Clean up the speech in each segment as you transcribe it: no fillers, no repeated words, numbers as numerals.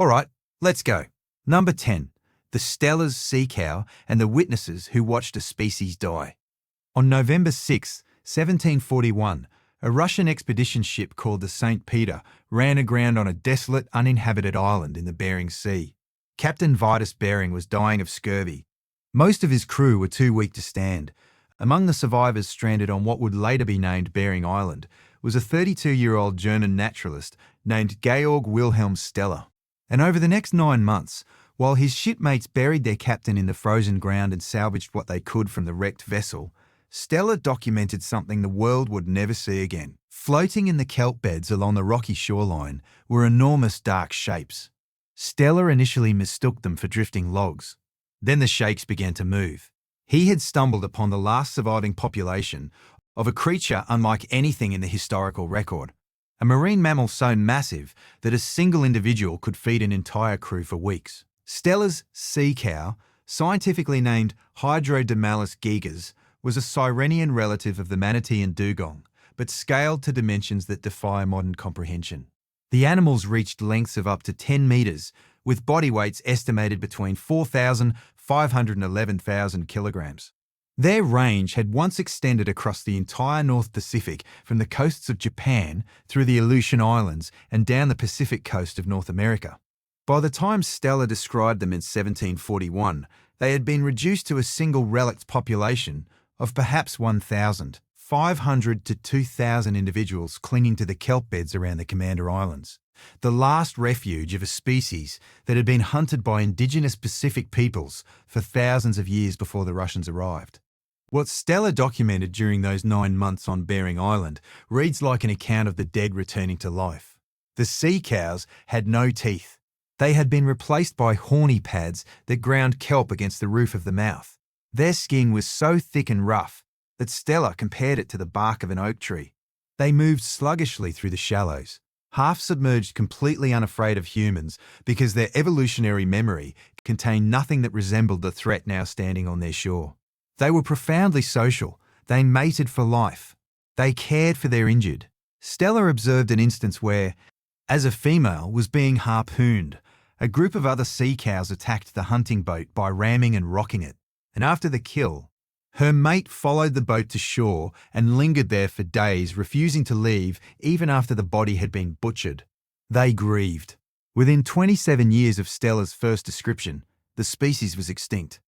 Alright, let's go. Number 10. The Steller's sea cow and the witnesses who watched a species die. On November 6, 1741, a Russian expedition ship called the St. Peter ran aground on a desolate, uninhabited island in the Bering Sea. Captain Vitus Bering was dying of scurvy. Most of his crew were too weak to stand. Among the survivors stranded on what would later be named Bering Island was a 32-year-old German naturalist named Georg Wilhelm Steller. And over the next 9 months, while his shipmates buried their captain in the frozen ground and salvaged what they could from the wrecked vessel, Steller documented something the world would never see again. Floating in the kelp beds along the rocky shoreline were enormous dark shapes. Steller initially mistook them for drifting logs. Then the shapes began to move. He had stumbled upon the last surviving population of a creature unlike anything in the historical record, a marine mammal so massive that a single individual could feed an entire crew for weeks. Steller's sea cow, scientifically named Hydrodamalis gigas, was a Sirenian relative of the manatee and dugong, but scaled to dimensions that defy modern comprehension. The animals reached lengths of up to 10 metres, with body weights estimated between 4,500 and 11,000 kilograms. Their range had once extended across the entire North Pacific from the coasts of Japan through the Aleutian Islands and down the Pacific coast of North America. By the time Steller described them in 1741, they had been reduced to a single relict population of perhaps 1,500 to 2,000 individuals clinging to the kelp beds around the Commander Islands, the last refuge of a species that had been hunted by indigenous Pacific peoples for thousands of years before the Russians arrived. What Steller documented during those 9 months on Bering Island reads like an account of the dead returning to life. The sea cows had no teeth. They had been replaced by horny pads that ground kelp against the roof of the mouth. Their skin was so thick and rough that Steller compared it to the bark of an oak tree. They moved sluggishly through the shallows, half submerged, completely unafraid of humans because their evolutionary memory contained nothing that resembled the threat now standing on their shore. They were profoundly social. They mated for life. They cared for their injured. Steller observed an instance where, as a female was being harpooned, a group of other sea cows attacked the hunting boat by ramming and rocking it. And after the kill, her mate followed the boat to shore and lingered there for days, refusing to leave even after the body had been butchered. They grieved. Within 27 years of Steller's first description, the species was extinct.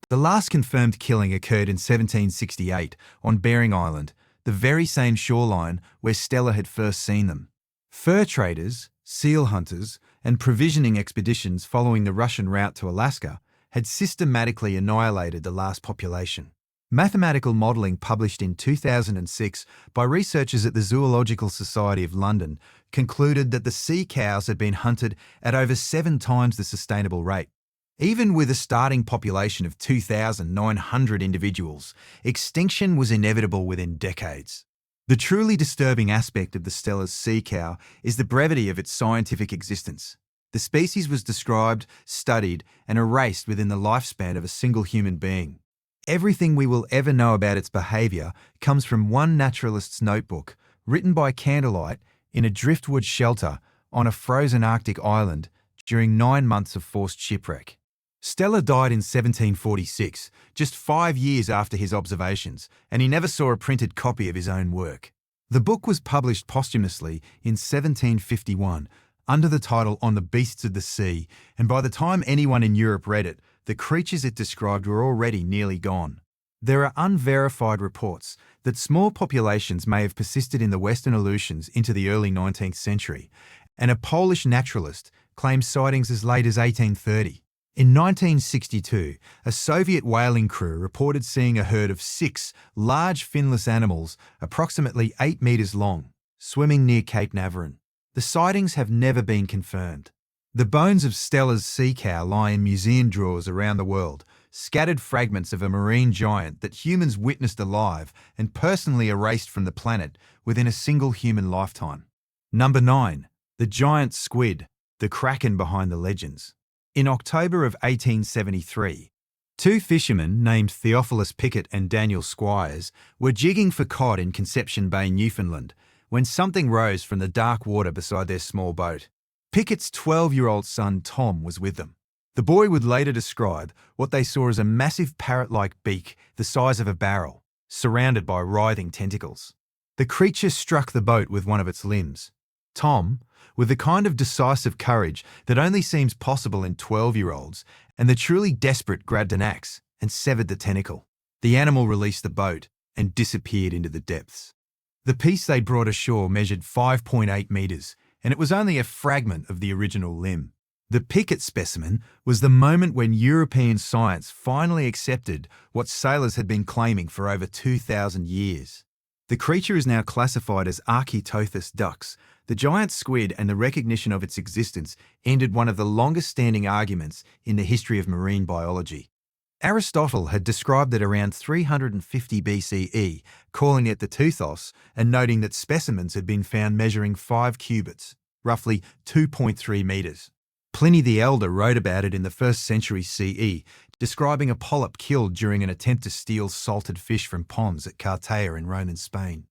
The last confirmed killing occurred in 1768 on Bering Island, the very same shoreline where Steller had first seen them. Fur traders, seal hunters, and provisioning expeditions following the Russian route to Alaska had systematically annihilated the last population. Mathematical modelling published in 2006 by researchers at the Zoological Society of London concluded that the sea cows had been hunted at over 7 times the sustainable rate. Even with a starting population of 2,900 individuals, extinction was inevitable within decades. The truly disturbing aspect of the Steller's sea cow is the brevity of its scientific existence. The species was described, studied, and erased within the lifespan of a single human being. Everything we will ever know about its behaviour comes from one naturalist's notebook, written by candlelight in a driftwood shelter on a frozen Arctic island during 9 months of forced shipwreck. Steller died in 1746, just 5 years after his observations, and he never saw a printed copy of his own work. The book was published posthumously in 1751 under the title On the Beasts of the Sea, and by the time anyone in Europe read it, the creatures it described were already nearly gone. There are unverified reports that small populations may have persisted in the Western Aleutians into the early 19th century, and a Polish naturalist claims sightings as late as 1830. In 1962, a Soviet whaling crew reported seeing a herd of 6 large finless animals approximately 8 metres long, swimming near Cape Navarin. The sightings have never been confirmed. The bones of Steller's sea cow lie in museum drawers around the world, scattered fragments of a marine giant that humans witnessed alive and personally erased from the planet within a single human lifetime. Number 9. The giant squid, the kraken behind the legends. In October of 1873, 2 fishermen named Theophilus Pickett and Daniel Squires were jigging for cod in Conception Bay, Newfoundland, when something rose from the dark water beside their small boat. Pickett's 12-year-old son Tom was with them. The boy would later describe what they saw as a massive parrot-like beak the size of a barrel, surrounded by writhing tentacles. The creature struck the boat with one of its limbs. Tom, with the kind of decisive courage that only seems possible in 12-year-olds, and the truly desperate, grabbed an axe and severed the tentacle. The animal released the boat and disappeared into the depths. The piece they brought ashore measured 5.8 metres, and it was only a fragment of the original limb. The Pickett specimen was the moment when European science finally accepted what sailors had been claiming for over 2,000 years. The creature is now classified as Archaeopteryx ducks. The giant squid and the recognition of its existence ended one of the longest-standing arguments in the history of marine biology. Aristotle had described it around 350 BCE, calling it the teuthos and noting that specimens had been found measuring 5 cubits, roughly 2.3 metres. Pliny the Elder wrote about it in the 1st century CE, describing a polyp killed during an attempt to steal salted fish from ponds at Cartea in Roman Spain.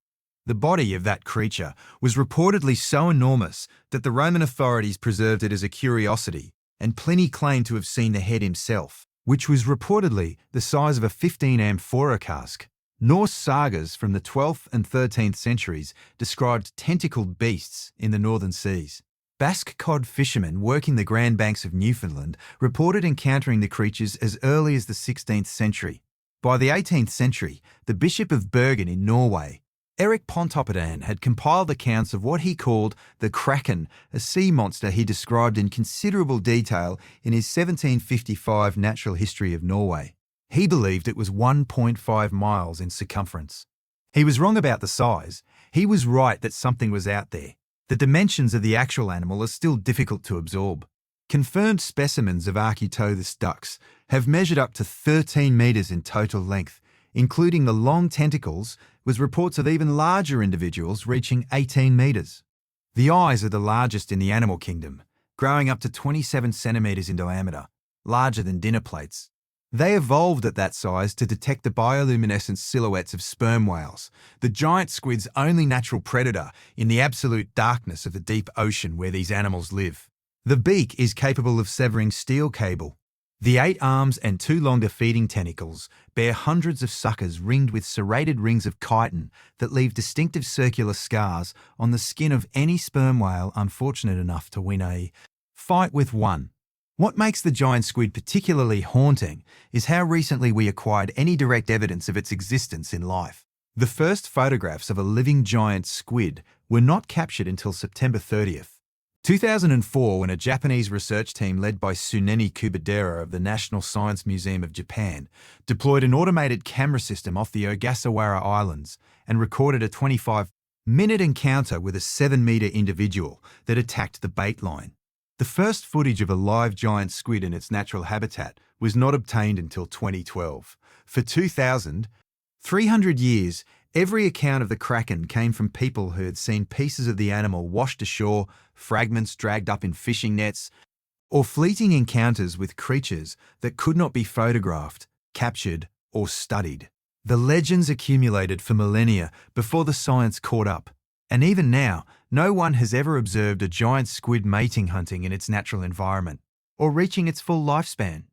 The body of that creature was reportedly so enormous that the Roman authorities preserved it as a curiosity, and Pliny claimed to have seen the head himself, which was reportedly the size of a 15 amphora cask. Norse sagas from the 12th and 13th centuries described tentacled beasts in the northern seas. Basque cod fishermen working the Grand Banks of Newfoundland reported encountering the creatures as early as the 16th century. By the 18th century, the Bishop of Bergen in Norway, Erik Pontoppidan, had compiled accounts of what he called the kraken, a sea monster he described in considerable detail in his 1755 Natural History of Norway. He believed it was 1.5 miles in circumference. He was wrong about the size. He was right that something was out there. The dimensions of the actual animal are still difficult to absorb. Confirmed specimens of Archaeopteryx ducks have measured up to 13 metres in total length, including the long tentacles, with reports of even larger individuals reaching 18 metres. The eyes are the largest in the animal kingdom, growing up to 27 centimetres in diameter, larger than dinner plates. They evolved at that size to detect the bioluminescent silhouettes of sperm whales, the giant squid's only natural predator in the absolute darkness of the deep ocean where these animals live. The beak is capable of severing steel cable. The 8 arms and 2 longer feeding tentacles bear hundreds of suckers ringed with serrated rings of chitin that leave distinctive circular scars on the skin of any sperm whale unfortunate enough to win a fight with one. What makes the giant squid particularly haunting is how recently we acquired any direct evidence of its existence in life. The first photographs of a living giant squid were not captured until September 30th, 2004, when a Japanese research team led by Tsuneni Kubadera of the National Science Museum of Japan deployed an automated camera system off the Ogasawara Islands and recorded a 25-minute encounter with a 7-metre individual that attacked the bait line. The first footage of a live giant squid in its natural habitat was not obtained until 2012. For 2,300 years, every account of the kraken came from people who had seen pieces of the animal washed ashore, fragments dragged up in fishing nets, or fleeting encounters with creatures that could not be photographed, captured, or studied. The legends accumulated for millennia before the science caught up. And even now, no one has ever observed a giant squid mating hunting in its natural environment, or reaching its full lifespan.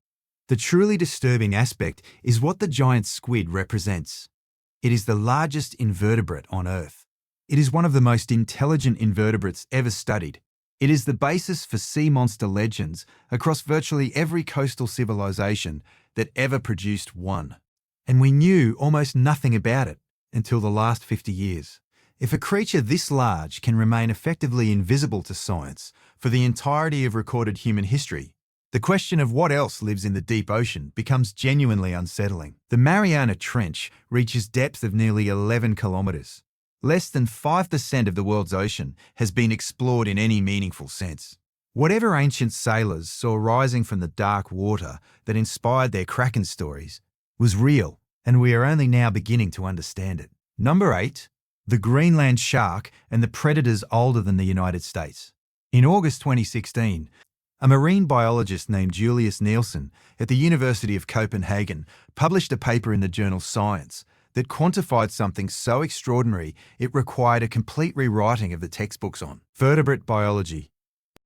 The truly disturbing aspect is what the giant squid represents. It is the largest invertebrate on Earth. It is one of the most intelligent invertebrates ever studied. It is the basis for sea monster legends across virtually every coastal civilization that ever produced one. And we knew almost nothing about it until the last 50 years. If a creature this large can remain effectively invisible to science for the entirety of recorded human history, the question of what else lives in the deep ocean becomes genuinely unsettling. The Mariana Trench reaches depths of nearly 11 kilometres. Less than 5% of the world's ocean has been explored in any meaningful sense. Whatever ancient sailors saw rising from the dark water that inspired their kraken stories was real, and we are only now beginning to understand it. Number 8. The Greenland shark and the predators older than the United States. In August 2016, a marine biologist named Julius Nielsen at the University of Copenhagen published a paper in the journal Science that quantified something so extraordinary it required a complete rewriting of the textbooks on vertebrate biology.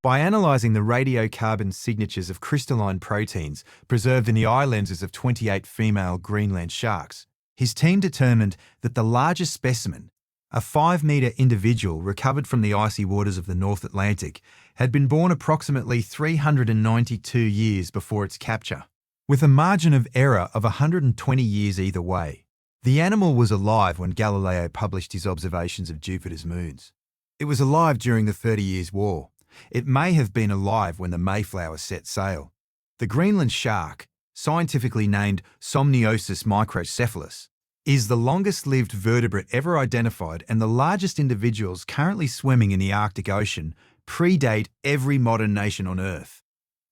By analysing the radiocarbon signatures of crystalline proteins preserved in the eye lenses of 28 female Greenland sharks, his team determined that the largest specimen, a 5-metre individual recovered from the icy waters of the North Atlantic, had been born approximately 392 years before its capture, with a margin of error of 120 years either way. The animal was alive when Galileo published his observations of Jupiter's moons. It was alive during the 30 Years' War. It may have been alive when the Mayflower set sail. The Greenland shark, scientifically named Somniosus microcephalus, is the longest-lived vertebrate ever identified, and the largest individuals currently swimming in the Arctic Ocean predate every modern nation on Earth.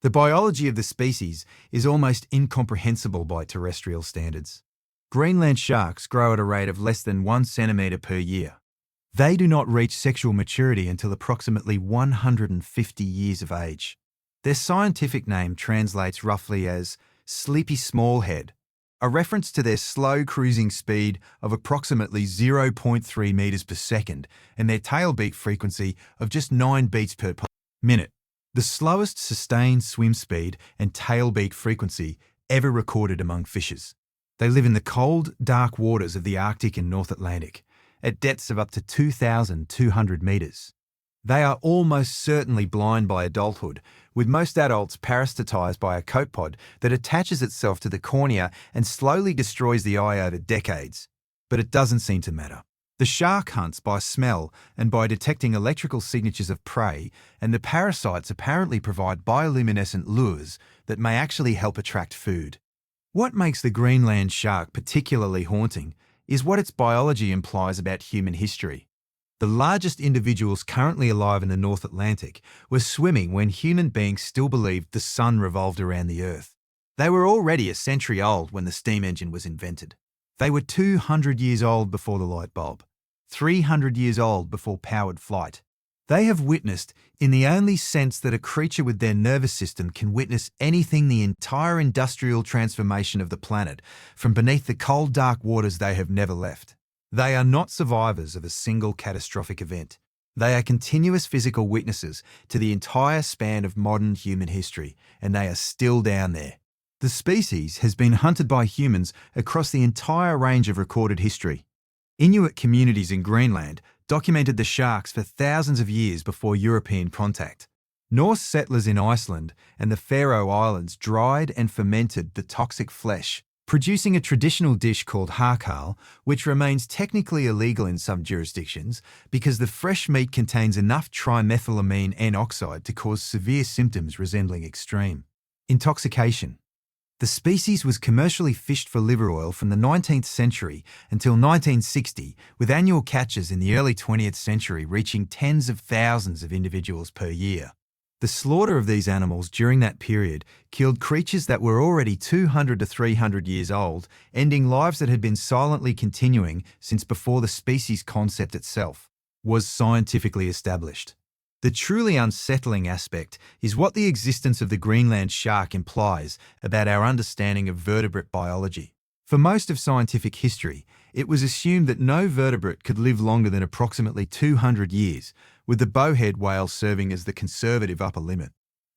The biology of the species is almost incomprehensible by terrestrial standards. Greenland sharks grow at a rate of less than 1 centimetre per year. They do not reach sexual maturity until approximately 150 years of age. Their scientific name translates roughly as sleepy smallhead, a reference to their slow cruising speed of approximately 0.3 metres per second and their tail beat frequency of just 9 beats per minute, the slowest sustained swim speed and tail beat frequency ever recorded among fishes. They live in the cold, dark waters of the Arctic and North Atlantic, at depths of up to 2,200 metres. They are almost certainly blind by adulthood, with most adults parasitised by a copepod that attaches itself to the cornea and slowly destroys the eye over decades. But it doesn't seem to matter. The shark hunts by smell and by detecting electrical signatures of prey, and the parasites apparently provide bioluminescent lures that may actually help attract food. What makes the Greenland shark particularly haunting is what its biology implies about human history. The largest individuals currently alive in the North Atlantic were swimming when human beings still believed the sun revolved around the Earth. They were already a century old when the steam engine was invented. They were 200 years old before the light bulb, 300 years old before powered flight. They have witnessed, in the only sense that a creature with their nervous system can witness anything, the entire industrial transformation of the planet from beneath the cold, dark waters they have never left. They are not survivors of a single catastrophic event. They are continuous physical witnesses to the entire span of modern human history, and they are still down there. The species has been hunted by humans across the entire range of recorded history. Inuit communities in Greenland documented the sharks for thousands of years before European contact. Norse settlers in Iceland and the Faroe Islands dried and fermented the toxic flesh, producing a traditional dish called harkal, which remains technically illegal in some jurisdictions because the fresh meat contains enough trimethylamine N oxide to cause severe symptoms resembling extreme intoxication. The species was commercially fished for liver oil from the 19th century until 1960, with annual catches in the early 20th century reaching tens of thousands of individuals per year. The slaughter of these animals during that period killed creatures that were already 200 to 300 years old, ending lives that had been silently continuing since before the species concept itself was scientifically established. The truly unsettling aspect is what the existence of the Greenland shark implies about our understanding of vertebrate biology. For most of scientific history, it was assumed that no vertebrate could live longer than approximately 200 years, with the bowhead whale serving as the conservative upper limit.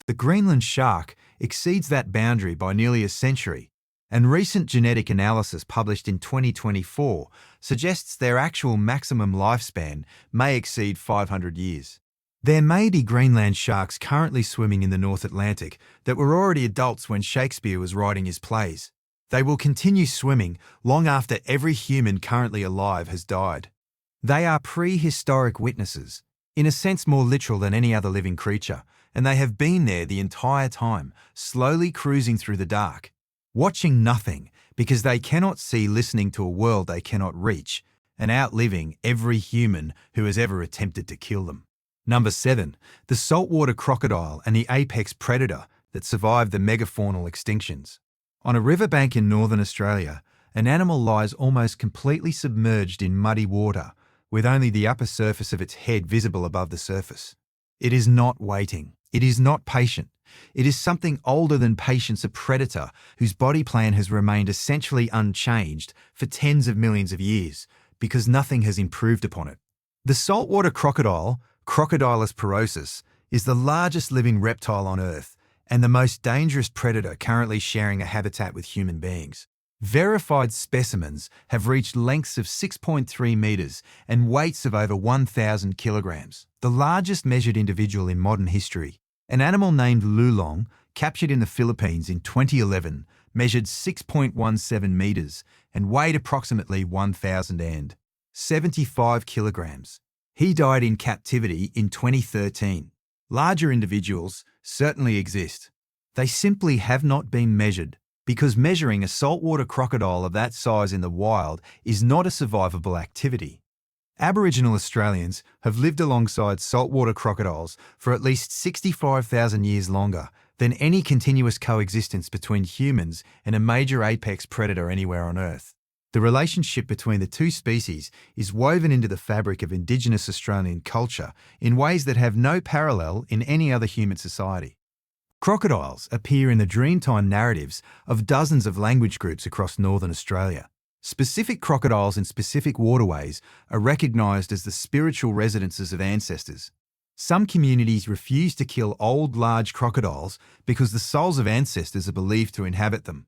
The Greenland shark exceeds that boundary by nearly a century, and recent genetic analysis published in 2024 suggests their actual maximum lifespan may exceed 500 years. There may be Greenland sharks currently swimming in the North Atlantic that were already adults when Shakespeare was writing his plays. They will continue swimming long after every human currently alive has died. They are prehistoric witnesses, in a sense more literal than any other living creature, and they have been there the entire time, slowly cruising through the dark, watching nothing because they cannot see, listening to a world they cannot reach, and outliving every human who has ever attempted to kill them. Number 7. The saltwater crocodile and the apex predator that survived the megafaunal extinctions. On a riverbank in northern Australia, an animal lies almost completely submerged in muddy water, with only the upper surface of its head visible above the surface. It is not waiting. It is not patient. It is something older than patience, a predator whose body plan has remained essentially unchanged for tens of millions of years because nothing has improved upon it. The saltwater crocodile, Crocodilus porosus, is the largest living reptile on Earth and the most dangerous predator currently sharing a habitat with human beings. Verified specimens have reached lengths of 6.3 metres and weights of over 1,000 kilograms, the largest measured individual in modern history. An animal named Lulong, captured in the Philippines in 2011, measured 6.17 metres and weighed approximately 1,075 kilograms. He died in captivity in 2013. Larger individuals certainly exist. They simply have not been measured because measuring a saltwater crocodile of that size in the wild is not a survivable activity. Aboriginal Australians have lived alongside saltwater crocodiles for at least 65,000 years longer than any continuous coexistence between humans and a major apex predator anywhere on Earth. The relationship between the two species is woven into the fabric of Indigenous Australian culture in ways that have no parallel in any other human society. Crocodiles appear in the Dreamtime narratives of dozens of language groups across northern Australia. Specific crocodiles in specific waterways are recognised as the spiritual residences of ancestors. Some communities refuse to kill old, large crocodiles because the souls of ancestors are believed to inhabit them.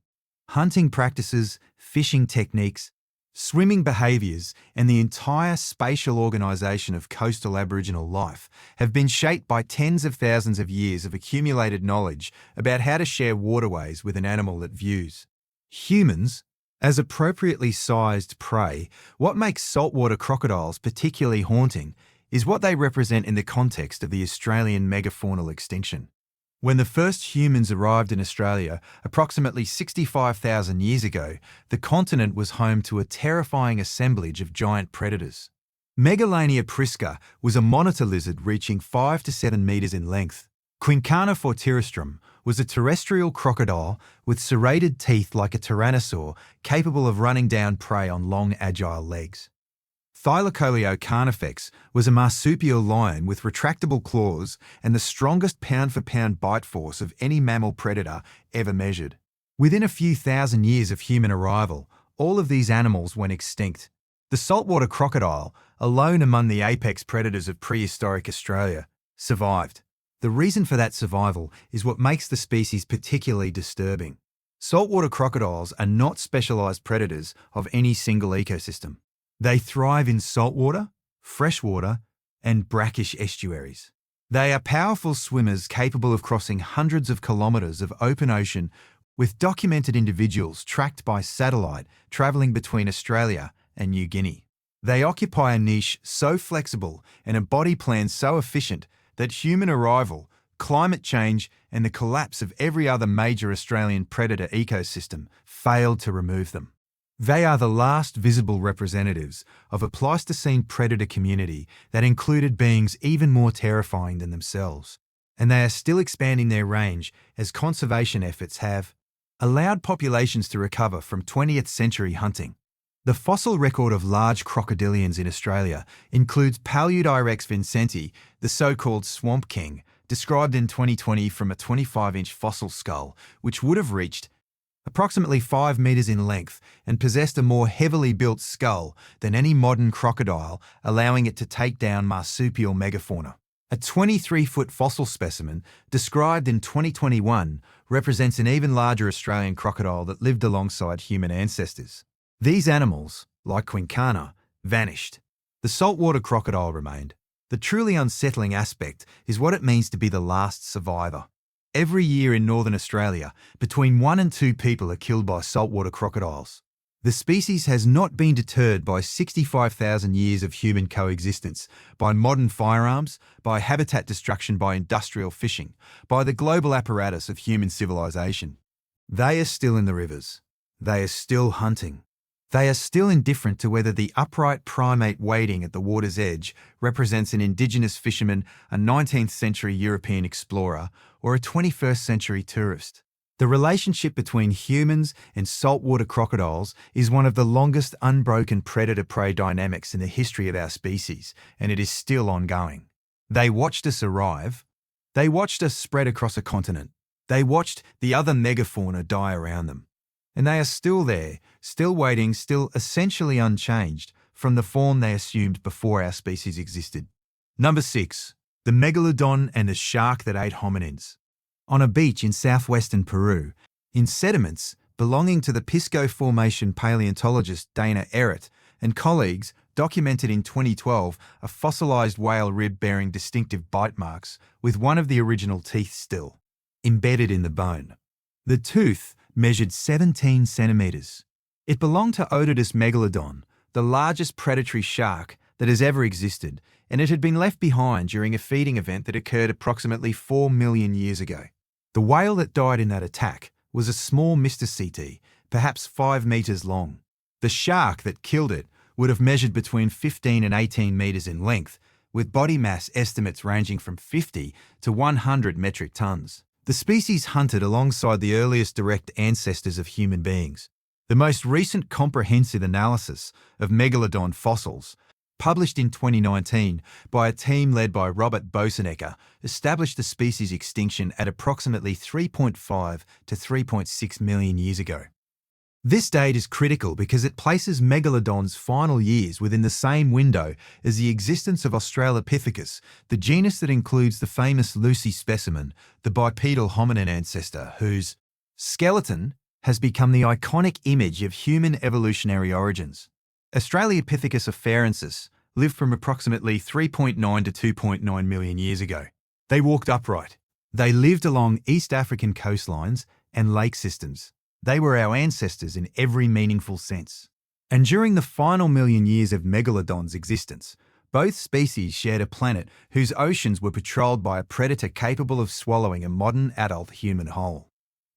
Hunting practices, fishing techniques, swimming behaviours, and the entire spatial organisation of coastal Aboriginal life have been shaped by tens of thousands of years of accumulated knowledge about how to share waterways with an animal that views. Humans, as appropriately sized prey, what makes saltwater crocodiles particularly haunting is what they represent in the context of the Australian megafaunal extinction. When the first humans arrived in Australia approximately 65,000 years ago, the continent was home to a terrifying assemblage of giant predators. Megalania prisca was a monitor lizard reaching 5 to 7 metres in length. Quincana fortirostrum was a terrestrial crocodile with serrated teeth like a tyrannosaur, capable of running down prey on long, agile legs. Thylacoleo carnifex was a marsupial lion with retractable claws and the strongest pound-for-pound bite force of any mammal predator ever measured. Within a few thousand years of human arrival, all of these animals went extinct. The saltwater crocodile, alone among the apex predators of prehistoric Australia, survived. The reason for that survival is what makes the species particularly disturbing. Saltwater crocodiles are not specialised predators of any single ecosystem. They thrive in saltwater, freshwater, and brackish estuaries. They are powerful swimmers capable of crossing hundreds of kilometres of open ocean, with documented individuals tracked by satellite travelling between Australia and New Guinea. They occupy a niche so flexible and a body plan so efficient that human arrival, climate change, and the collapse of every other major Australian predator ecosystem failed to remove them. They are the last visible representatives of a Pleistocene predator community that included beings even more terrifying than themselves, and they are still expanding their range as conservation efforts have allowed populations to recover from 20th century hunting. The fossil record of large crocodilians in Australia includes Paludirex vincenti, the so-called swamp king, described in 2020 from a 25-inch fossil skull, which would have reached approximately 5 metres in length and possessed a more heavily built skull than any modern crocodile, allowing it to take down marsupial megafauna. A 23-foot fossil specimen, described in 2021, represents an even larger Australian crocodile that lived alongside human ancestors. These animals, like Quincana, vanished. The saltwater crocodile remained. The truly unsettling aspect is what it means to be the last survivor. Every year in northern Australia, between 1 and 2 people are killed by saltwater crocodiles. The species has not been deterred by 65,000 years of human coexistence, by modern firearms, by habitat destruction by industrial fishing, by the global apparatus of human civilization. They are still in the rivers. They are still hunting. They are still indifferent to whether the upright primate waiting at the water's edge represents an indigenous fisherman, a 19th century European explorer, or a 21st century tourist. The relationship between humans and saltwater crocodiles is one of the longest unbroken predator-prey dynamics in the history of our species, and it is still ongoing. They watched us arrive. They watched us spread across a continent. They watched the other megafauna die around them. And they are still there, still waiting, still essentially unchanged from the form they assumed before our species existed. Number 6. The megalodon and the shark that ate hominins. On a beach in southwestern Peru, in sediments belonging to the Pisco Formation paleontologist Dana Errett and colleagues, documented in 2012 a fossilized whale rib bearing distinctive bite marks with one of the original teeth still embedded in the bone. The tooth measured 17 centimeters. It belonged to Otodus megalodon, the largest predatory shark that has ever existed, and it had been left behind during a feeding event that occurred approximately 4 million years ago. The whale that died in that attack was a small mystacete, perhaps 5 meters long. The shark that killed it would have measured between 15 and 18 meters in length, with body mass estimates ranging from 50 to 100 metric tons. The species hunted alongside the earliest direct ancestors of human beings. The most recent comprehensive analysis of megalodon fossils, published in 2019 by a team led by Robert Bosenecker, established the species extinction at approximately 3.5 to 3.6 million years ago. This date is critical because it places megalodon's final years within the same window as the existence of Australopithecus, the genus that includes the famous Lucy specimen, the bipedal hominin ancestor, whose skeleton has become the iconic image of human evolutionary origins. Australopithecus afarensis lived from approximately 3.9 to 2.9 million years ago. They walked upright. They lived along East African coastlines and lake systems. They were our ancestors in every meaningful sense. And during the final million years of megalodon's existence, both species shared a planet whose oceans were patrolled by a predator capable of swallowing a modern adult human whole.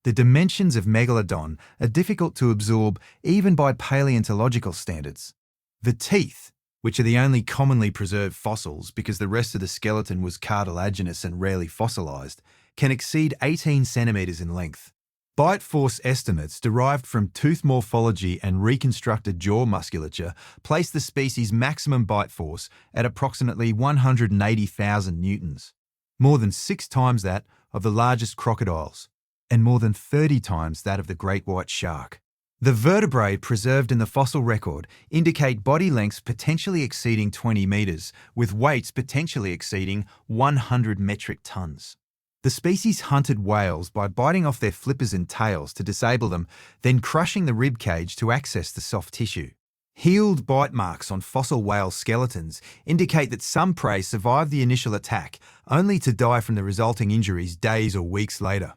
The dimensions of megalodon are difficult to absorb even by paleontological standards. The teeth, which are the only commonly preserved fossils because the rest of the skeleton was cartilaginous and rarely fossilized, can exceed 18 centimeters in length. Bite force estimates derived from tooth morphology and reconstructed jaw musculature place the species' maximum bite force at approximately 180,000 newtons, more than 6 times that of the largest crocodiles, and more than 30 times that of the great white shark. The vertebrae preserved in the fossil record indicate body lengths potentially exceeding 20 meters, with weights potentially exceeding 100 metric tons. The species hunted whales by biting off their flippers and tails to disable them, then crushing the rib cage to access the soft tissue. Healed bite marks on fossil whale skeletons indicate that some prey survived the initial attack, only to die from the resulting injuries days or weeks later.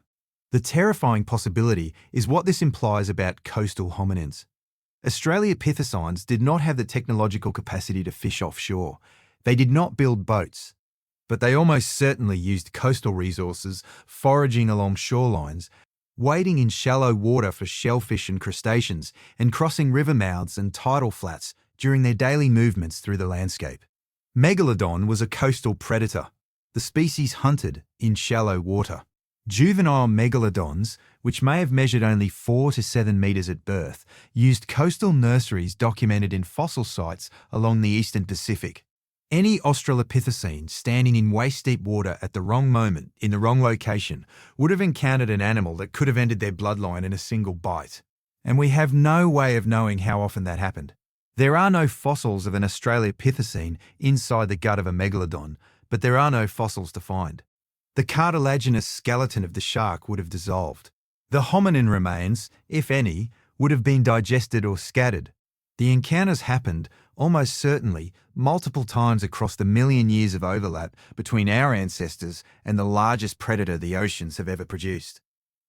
The terrifying possibility is what this implies about coastal hominins. Australopithecines did not have the technological capacity to fish offshore. They did not build boats. But they almost certainly used coastal resources, foraging along shorelines, wading in shallow water for shellfish and crustaceans, and crossing river mouths and tidal flats during their daily movements through the landscape. Megalodon was a coastal predator. The species hunted in shallow water. Juvenile megalodons, which may have measured only 4 to 7 meters at birth, used coastal nurseries documented in fossil sites along the eastern Pacific. Any Australopithecine standing in waist-deep water at the wrong moment, in the wrong location, would have encountered an animal that could have ended their bloodline in a single bite. And we have no way of knowing how often that happened. There are no fossils of an Australopithecine inside the gut of a megalodon, but there are no fossils to find. The cartilaginous skeleton of the shark would have dissolved. The hominin remains, if any, would have been digested or scattered. The encounters happened, almost certainly, multiple times across the million years of overlap between our ancestors and the largest predator the oceans have ever produced.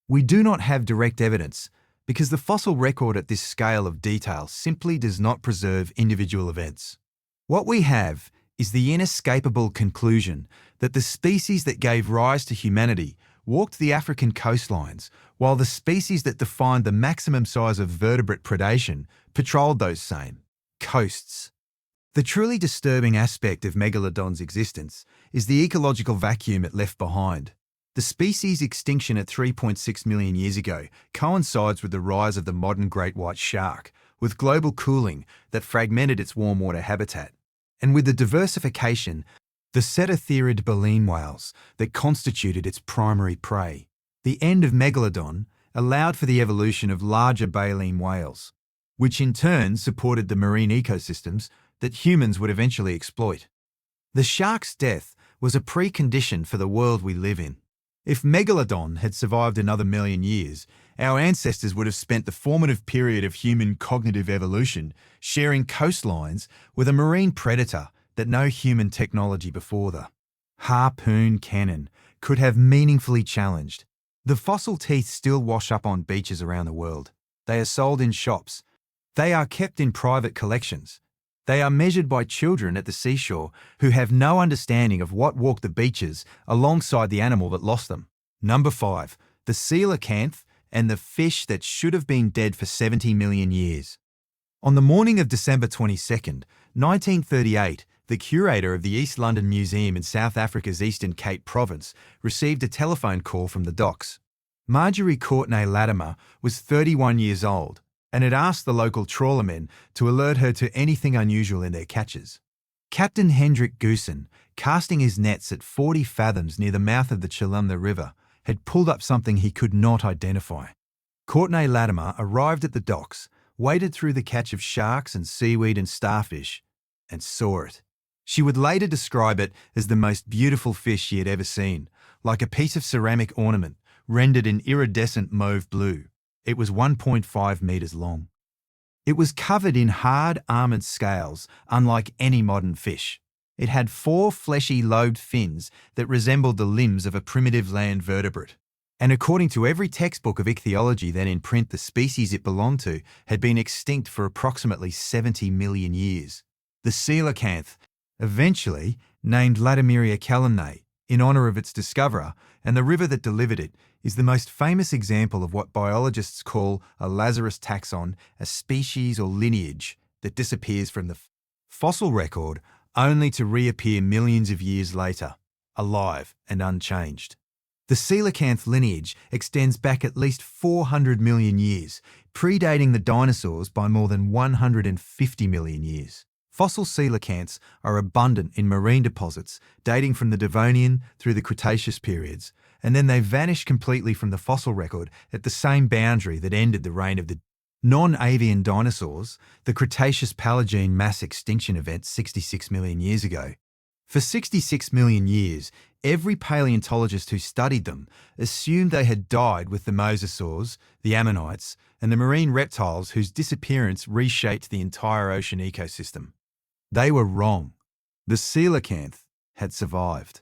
We do not have direct evidence because the fossil record at this scale of detail simply does not preserve individual events. What we have is the inescapable conclusion that the species that gave rise to humanity walked the African coastlines, while the species that defined the maximum size of vertebrate predation patrolled those same coasts. The truly disturbing aspect of megalodon's existence is the ecological vacuum it left behind. The species extinction at 3.6 million years ago coincides with the rise of the modern great white shark, with global cooling that fragmented its warm water habitat, and with the diversification the cetatherid baleen whales that constituted its primary prey. The end of megalodon allowed for the evolution of larger baleen whales, which in turn supported the marine ecosystems that humans would eventually exploit. The shark's death was a precondition for the world we live in. If Megalodon had survived another million years, our ancestors would have spent the formative period of human cognitive evolution sharing coastlines with a marine predator that no human technology before the harpoon cannon could have meaningfully challenged. The fossil teeth still wash up on beaches around the world. They are sold in shops. They are kept in private collections. They are measured by children at the seashore who have no understanding of what walked the beaches alongside the animal that lost them. Number 5. The coelacanth and the fish that should have been dead for 70 million years. On the morning of December 22nd, 1938, the curator of the East London Museum in South Africa's Eastern Cape Province received a telephone call from the docks. Marjorie Courtenay-Latimer was 31 years old and had asked the local trawlermen to alert her to anything unusual in their catches. Captain Hendrik Goosen, casting his nets at 40 fathoms near the mouth of the Chalumna River, had pulled up something he could not identify. Courtenay-Latimer arrived at the docks, waded through the catch of sharks and seaweed and starfish, and saw it. She would later describe it as the most beautiful fish she had ever seen, like a piece of ceramic ornament rendered in iridescent mauve blue. It was 1.5 metres long. It was covered in hard, armoured scales, unlike any modern fish. It had 4 fleshy lobed fins that resembled the limbs of a primitive land vertebrate. And according to every textbook of ichthyology then in print, the species it belonged to had been extinct for approximately 70 million years. The coelacanth, eventually named Latimeria calumnae in honour of its discoverer, and the river that delivered it, is the most famous example of what biologists call a Lazarus taxon, a species or lineage that disappears from the fossil record only to reappear millions of years later, alive and unchanged. The coelacanth lineage extends back at least 400 million years, predating the dinosaurs by more than 150 million years. Fossil coelacanths are abundant in marine deposits dating from the Devonian through the Cretaceous periods, and then they vanish completely from the fossil record at the same boundary that ended the reign of the non-avian dinosaurs, the Cretaceous-Palagine mass extinction event 66 million years ago. For 66 million years, every paleontologist who studied them assumed they had died with the mosasaurs, the ammonites, and the marine reptiles whose disappearance reshaped the entire ocean ecosystem. They were wrong. The coelacanth had survived.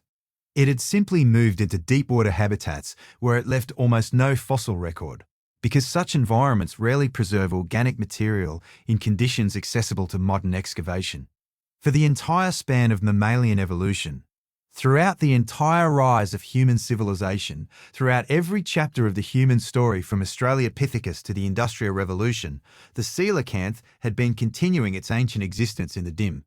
It had simply moved into deep-water habitats where it left almost no fossil record, because such environments rarely preserve organic material in conditions accessible to modern excavation. For the entire span of mammalian evolution, throughout the entire rise of human civilization, throughout every chapter of the human story from Australopithecus to the Industrial Revolution, the coelacanth had been continuing its ancient existence in the dim,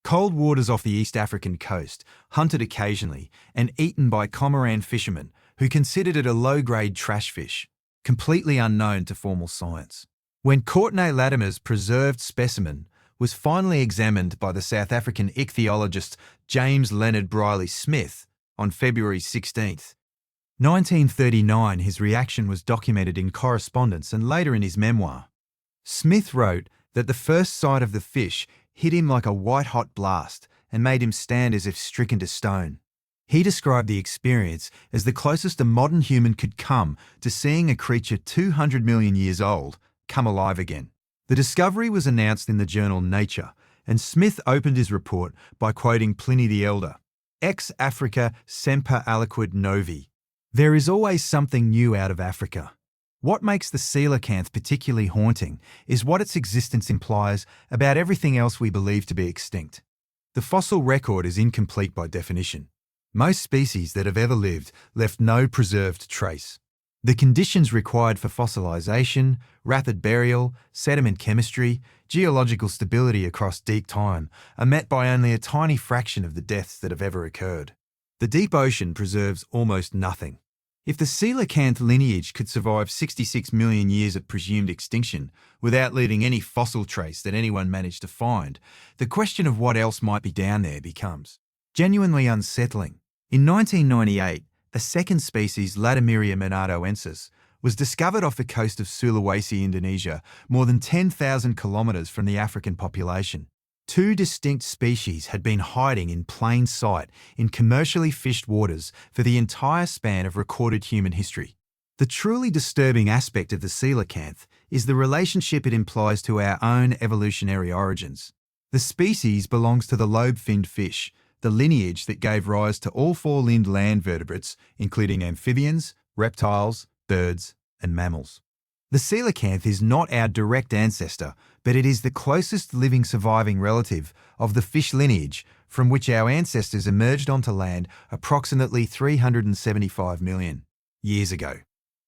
cold waters off the East African coast, hunted occasionally and eaten by cormorant fishermen who considered it a low-grade trash fish, completely unknown to formal science. When Courtenay-Latimer's preserved specimen was finally examined by the South African ichthyologist James Leonard Briley Smith on February 16, 1939, his reaction was documented in correspondence and later in his memoir. Smith wrote that the first sight of the fish hit him like a white-hot blast and made him stand as if stricken to stone. He described the experience as the closest a modern human could come to seeing a creature 200 million years old come alive again. The discovery was announced in the journal Nature, and Smith opened his report by quoting Pliny the Elder, "Ex Africa semper aliquid novi." There is always something new out of Africa. What makes the coelacanth particularly haunting is what its existence implies about everything else we believe to be extinct. The fossil record is incomplete by definition. Most species that have ever lived left no preserved trace. The conditions required for fossilization, rapid burial, sediment chemistry, geological stability across deep time are met by only a tiny fraction of the deaths that have ever occurred. The deep ocean preserves almost nothing. If the coelacanth lineage could survive 66 million years of presumed extinction without leaving any fossil trace that anyone managed to find, the question of what else might be down there becomes genuinely unsettling. In 1998, a second species, Latimeria monardoensis, was discovered off the coast of Sulawesi, Indonesia, more than 10,000 kilometres from the African population. Two distinct species had been hiding in plain sight in commercially fished waters for the entire span of recorded human history. The truly disturbing aspect of the coelacanth is the relationship it implies to our own evolutionary origins. The species belongs to the lobe-finned fish, the lineage that gave rise to all four-limbed land vertebrates, including amphibians, reptiles, birds, and mammals. The coelacanth is not our direct ancestor, but it is the closest living surviving relative of the fish lineage from which our ancestors emerged onto land approximately 375 million years ago.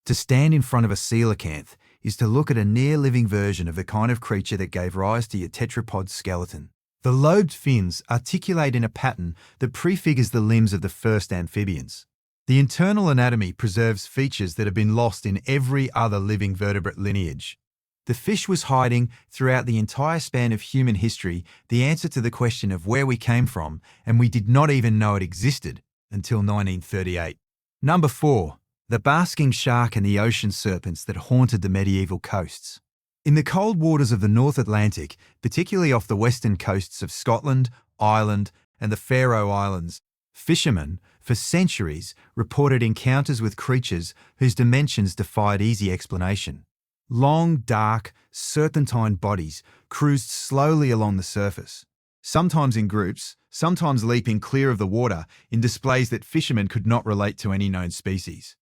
To stand in front of a coelacanth is to look at a near-living version of the kind of creature that gave rise to your tetrapod skeleton. The lobed fins articulate in a pattern that prefigures the limbs of the first amphibians. The internal anatomy preserves features that have been lost in every other living vertebrate lineage. The fish was hiding throughout the entire span of human history the answer to the question of where we came from, and we did not even know it existed until 1938. Number 4. The basking shark and the ocean serpents that haunted the medieval coasts. In the cold waters of the North Atlantic, particularly off the western coasts of Scotland, Ireland, and the Faroe Islands, fishermen, for centuries, reported encounters with creatures whose dimensions defied easy explanation. Long, dark, serpentine bodies cruised slowly along the surface, sometimes in groups, sometimes leaping clear of the water in displays that fishermen could not relate to any known species.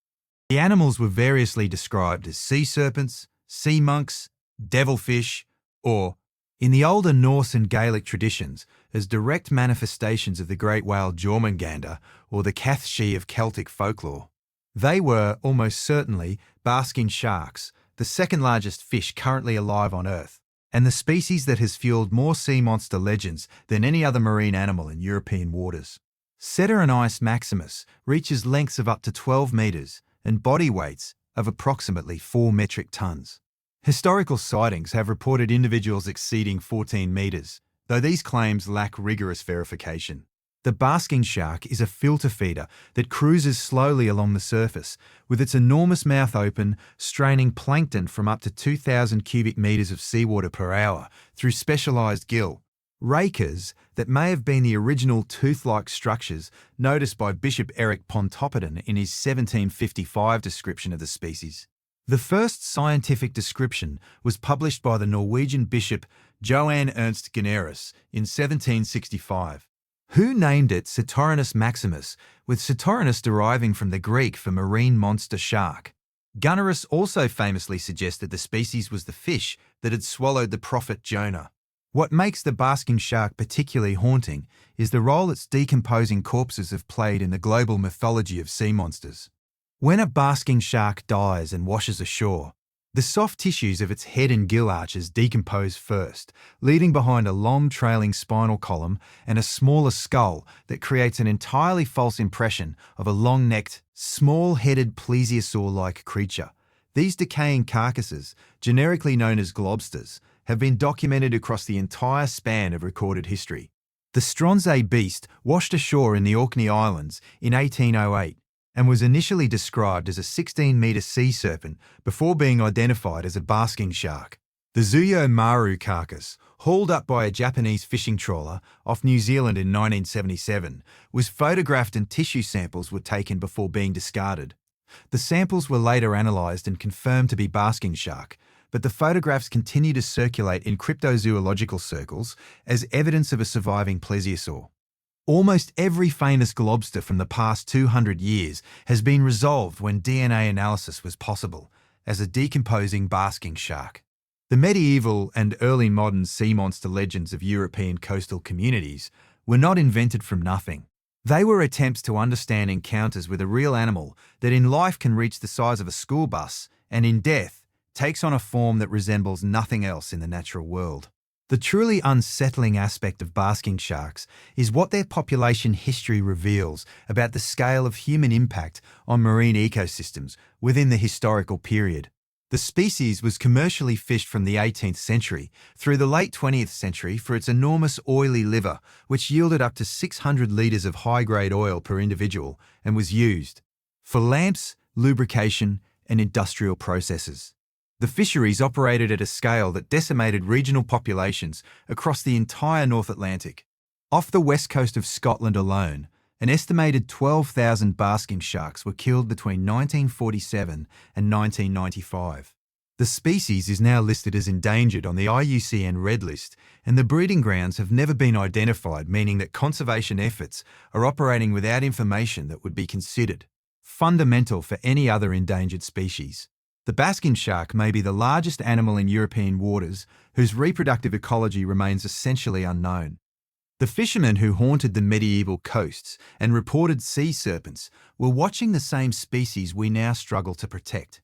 The animals were variously described as sea serpents, sea monks, devilfish, or, in the older Norse and Gaelic traditions, as direct manifestations of the great whale Jormungandr or the Cathshe of Celtic folklore. They were, almost certainly, basking sharks, the second largest fish currently alive on Earth, and the species that has fueled more sea monster legends than any other marine animal in European waters. Ceteraneis maximus reaches lengths of up to 12 metres and body weights of approximately 4 metric tonnes. Historical sightings have reported individuals exceeding 14 metres, though these claims lack rigorous verification. The basking shark is a filter feeder that cruises slowly along the surface, with its enormous mouth open, straining plankton from up to 2,000 cubic metres of seawater per hour through specialised gill, rakers that may have been the original tooth-like structures noticed by Bishop Eric Pontoppidan in his 1755 description of the species. The first scientific description was published by the Norwegian bishop Johan Ernst Gunnerus in 1765, who named it Ceteraneus maximus, with Ceteraneus deriving from the Greek for marine monster shark. Gunnerus also famously suggested the species was the fish that had swallowed the prophet Jonah. What makes the basking shark particularly haunting is the role its decomposing corpses have played in the global mythology of sea monsters. When a basking shark dies and washes ashore, the soft tissues of its head and gill arches decompose first, leaving behind a long trailing spinal column and a smaller skull that creates an entirely false impression of a long-necked, small-headed plesiosaur-like creature. These decaying carcasses, generically known as globsters, have been documented across the entire span of recorded history. The Stronsay beast washed ashore in the Orkney Islands in 1808 and was initially described as a 16-metre sea serpent before being identified as a basking shark. The Zuyo Maru carcass, hauled up by a Japanese fishing trawler off New Zealand in 1977, was photographed and tissue samples were taken before being discarded. The samples were later analysed and confirmed to be basking shark, but the photographs continue to circulate in cryptozoological circles as evidence of a surviving plesiosaur. Almost every famous globster from the past 200 years has been resolved when DNA analysis was possible, as a decomposing basking shark. The medieval and early modern sea monster legends of European coastal communities were not invented from nothing. They were attempts to understand encounters with a real animal that in life can reach the size of a school bus and in death takes on a form that resembles nothing else in the natural world. The truly unsettling aspect of basking sharks is what their population history reveals about the scale of human impact on marine ecosystems within the historical period. The species was commercially fished from the 18th century through the late 20th century for its enormous oily liver, which yielded up to 600 litres of high-grade oil per individual and was used for lamps, lubrication, and industrial processes. The fisheries operated at a scale that decimated regional populations across the entire North Atlantic. Off the west coast of Scotland alone, an estimated 12,000 basking sharks were killed between 1947 and 1995. The species is now listed as endangered on the IUCN Red List, and the breeding grounds have never been identified, meaning that conservation efforts are operating without information that would be considered fundamental for any other endangered species. The basking shark may be the largest animal in European waters, whose reproductive ecology remains essentially unknown. The fishermen who haunted the medieval coasts and reported sea serpents were watching the same species we now struggle to protect.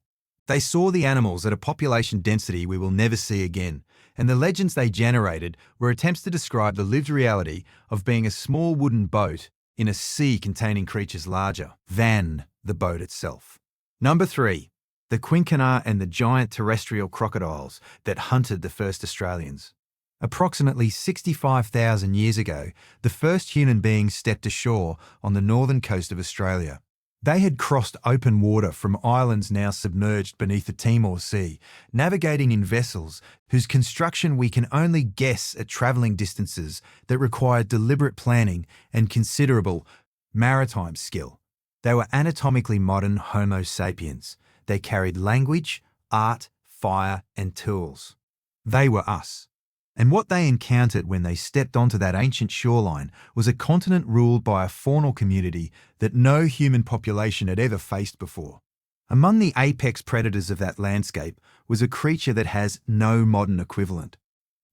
They saw the animals at a population density we will never see again, and the legends they generated were attempts to describe the lived reality of being a small wooden boat in a sea containing creatures larger than the boat itself. Number 3. The quinquina and the giant terrestrial crocodiles that hunted the first Australians. Approximately 65,000 years ago, the first human beings stepped ashore on the northern coast of Australia. They had crossed open water from islands now submerged beneath the Timor Sea, navigating in vessels whose construction we can only guess at travelling distances that required deliberate planning and considerable maritime skill. They were anatomically modern Homo sapiens. They carried language, art, fire, and tools. They were us. And what they encountered when they stepped onto that ancient shoreline was a continent ruled by a faunal community that no human population had ever faced before. Among the apex predators of that landscape was a creature that has no modern equivalent.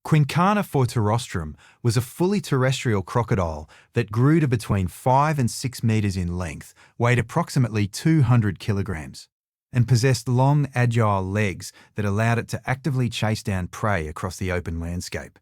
Quinquina forterostrum was a fully terrestrial crocodile that grew to between 5 and 6 metres in length, weighed approximately 200 kilograms, and possessed long, agile legs that allowed it to actively chase down prey across the open landscape.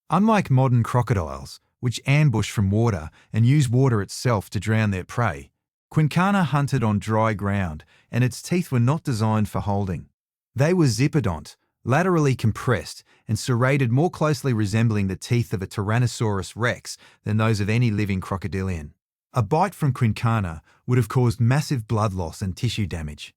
Unlike modern crocodiles, which ambush from water and use water itself to drown their prey, Quinquina hunted on dry ground, and its teeth were not designed for holding. They were zippodont, laterally compressed and serrated, more closely resembling the teeth of a Tyrannosaurus rex than those of any living crocodilian. A bite from Quinquina would have caused massive blood loss and tissue damage.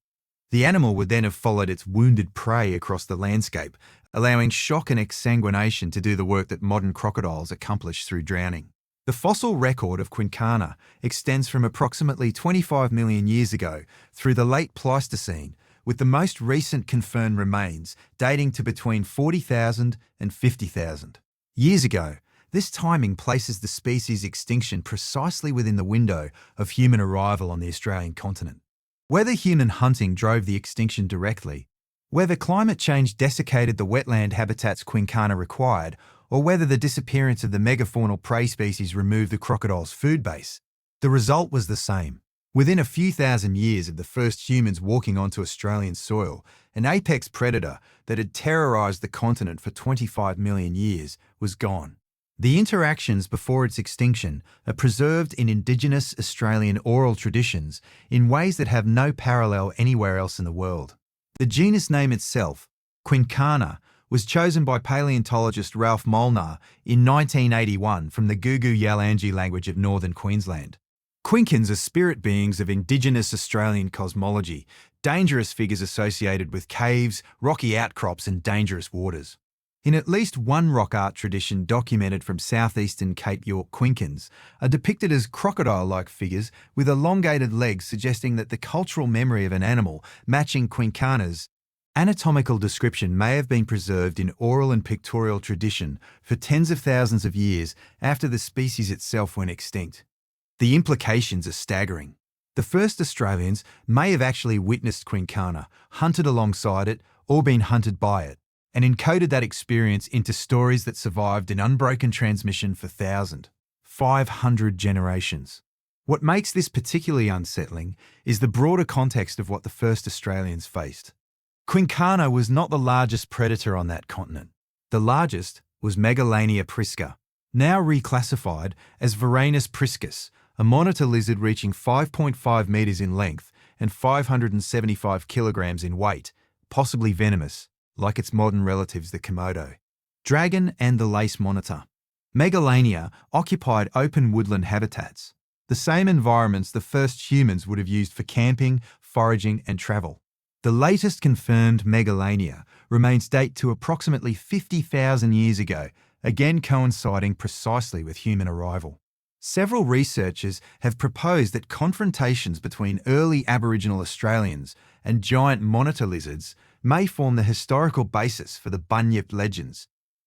The animal would then have followed its wounded prey across the landscape, allowing shock and exsanguination to do the work that modern crocodiles accomplish through drowning. The fossil record of Quinquina extends from approximately 25 million years ago through the late Pleistocene, with the most recent confirmed remains dating to between 40,000 and 50,000 years ago. This timing places the species' extinction precisely within the window of human arrival on the Australian continent. Whether human hunting drove the extinction directly, whether climate change desiccated the wetland habitats Quinquina required, or whether the disappearance of the megafaunal prey species removed the crocodile's food base, the result was the same. Within a few thousand years of the first humans walking onto Australian soil, an apex predator that had terrorised the continent for 25 million years was gone. The interactions before its extinction are preserved in Indigenous Australian oral traditions in ways that have no parallel anywhere else in the world. The genus name itself, Quinquina, was chosen by paleontologist Ralph Molnar in 1981 from the Gugu Yalanji language of northern Queensland. Quinquins are spirit beings of Indigenous Australian cosmology, dangerous figures associated with caves, rocky outcrops and dangerous waters. In at least one rock art tradition documented from southeastern Cape York, Quinquins are depicted as crocodile-like figures with elongated legs, suggesting that the cultural memory of an animal matching Quinquina's anatomical description may have been preserved in oral and pictorial tradition for tens of thousands of years after the species itself went extinct. The implications are staggering. The first Australians may have actually witnessed Quinquina, hunted alongside it, or been hunted by it, and encoded that experience into stories that survived in unbroken transmission for 500 generations. What makes this particularly unsettling is the broader context of what the first Australians faced. Quinquina was not the largest predator on that continent. The largest was Megalania prisca, now reclassified as Varanus priscus, a monitor lizard reaching 5.5 metres in length and 575 kilograms in weight, possibly venomous, like its modern relatives the Komodo. Dragon and the lace monitor. Megalania occupied open woodland habitats, the same environments the first humans would have used for camping, foraging and travel. The latest confirmed Megalania remains date to approximately 50,000 years ago, again coinciding precisely with human arrival. Several researchers have proposed that confrontations between early Aboriginal Australians and giant monitor lizards may form the historical basis for the Bunyip legends,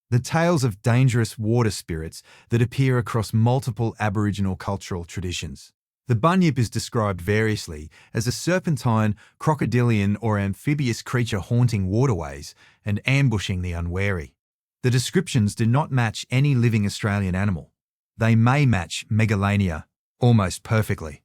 the tales of dangerous water spirits that appear across multiple Aboriginal cultural traditions. The bunyip is described variously as a serpentine, crocodilian or amphibious creature haunting waterways and ambushing the unwary. The descriptions do not match any living Australian animal. They may match Megalania almost perfectly.